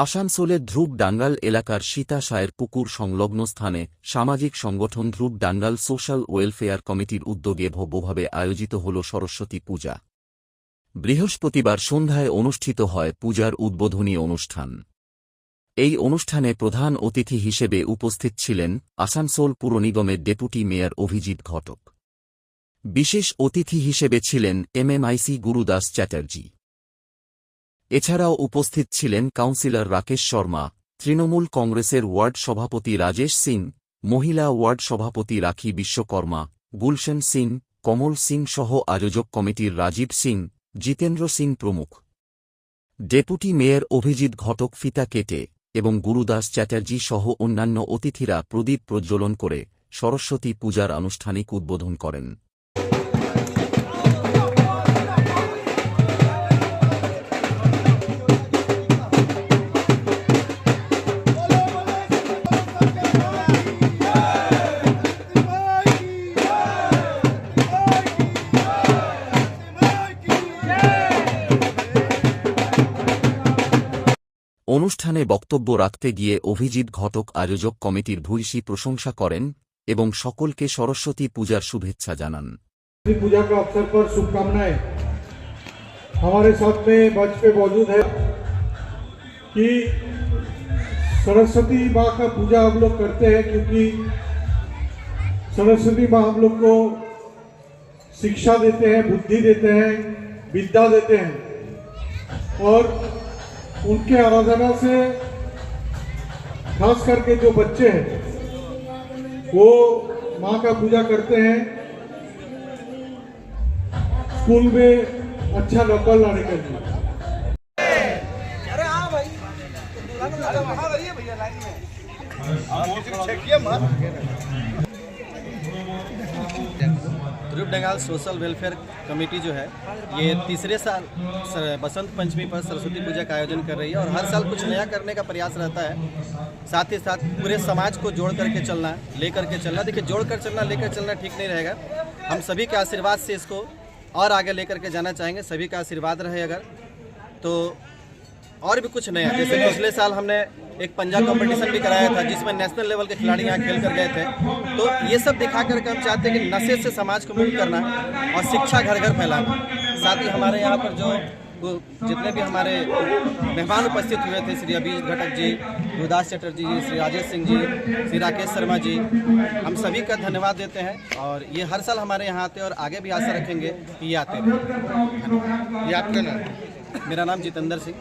আসানসোলের ধ্রুব-ডাঙ্গাল এলাকার সীতাশায়ের পুকুর সংলগ্ন স্থানে সামাজিক সংগঠন ধ্রুব-ডাঙ্গাল সোশ্যাল ওয়েলফেয়ার কমিটির উদ্যোগে ভব্যভাবে আয়োজিত হল সরস্বতী পূজা। বৃহস্পতিবার সন্ধ্যায় অনুষ্ঠিত হয় পূজার উদ্বোধনী অনুষ্ঠান। এই অনুষ্ঠানে প্রধান অতিথি হিসেবে উপস্থিত ছিলেন আসানসোল পুর নিগমের ডেপুটি মেয়র অভিজিৎ ঘটক। বিশেষ অতিথি হিসেবে ছিলেন এমএমআইসি গুরুদাস চ্যাটার্জি। এছাড়াও উপস্থিত ছিলেন কাউন্সিলর রাকেশ শর্মা, তৃণমূল কংগ্রেসের ওয়ার্ড সভাপতি রাজেশ সিং, মহিলা ওয়ার্ড সভাপতি রাখি বিশ্বকর্মা, গুলশন সিং, কমল সিং সহ আয়োজক কমিটির রাজীব সিং, জিতেন্দ্র সিং প্রমুখ। ডেপুটি মেয়র অভিজিৎ ঘটক ফিতা কেটে এবং গুরুদাস চ্যাটার্জি সহ অন্যান্য অতিথিরা প্রদীপ প্রজ্বলন করে সরস্বতী পূজার আনুষ্ঠানিক উদ্বোধন করেন। অনুষ্ঠানে বক্তব্য রাখতে গিয়ে অভিজিৎ ঘটক আয়োজক কমিটির ভূয়সী প্রশংসা করেন এবং সকলকে সরস্বতী পূজার শুভেচ্ছা জানান। पूजा का अवसर पर शुभकामनाएं। हमारे साथ में मंच पे मौजूद है कि सरस्वती माँ का पूजा हम लोग करते हैं क्योंकि सरस्वती माँ हम लोग को शिक्षा देते हैं, बुद्धि देते हैं, विद्या देते हैं और उनके आराधना से खास करके जो बच्चे हैं वो माँ का पूजा करते हैं स्कूल में अच्छा नंबर लाने के लिए। ध्रुव-डांगल सोशल वेलफेयर कमेटी जो है ये तीसरे साल बसंत पंचमी पर सरस्वती पूजा का आयोजन कर रही है और हर साल कुछ नया करने का प्रयास रहता है। साथ ही साथ पूरे समाज को जोड़ करके चलना, लेकर के चलना। देखिए, जोड़ कर चलना, लेकर चलना ठीक नहीं रहेगा। हम सभी के आशीर्वाद से इसको और आगे लेकर के जाना चाहेंगे। सभी का आशीर्वाद रहे अगर तो और भी कुछ नया। जैसे पिछले साल हमने एक पंजाब कंपटीशन भी कराया था जिसमें नेशनल लेवल के खिलाड़ी यहाँ खेल कर गए थे। तो ये सब दिखा करके हम चाहते हैं कि नशे से समाज को मुक्त करना और शिक्षा घर घर फैलाना। साथ ही हमारे यहाँ पर जो जितने भी हमारे मेहमान उपस्थित हुए थे, श्री अभिजीत घटक जी, गुरुदास चटर्जी जी, श्री राजेश सिंह जी, श्री राकेश शर्मा जी, हम सभी का धन्यवाद देते हैं। और ये हर साल हमारे यहाँ आते हैं और आगे भी आशा रखेंगे कि ये आते हैं। ये आपका नाम? मेरा नाम जितेंद्र सिंह।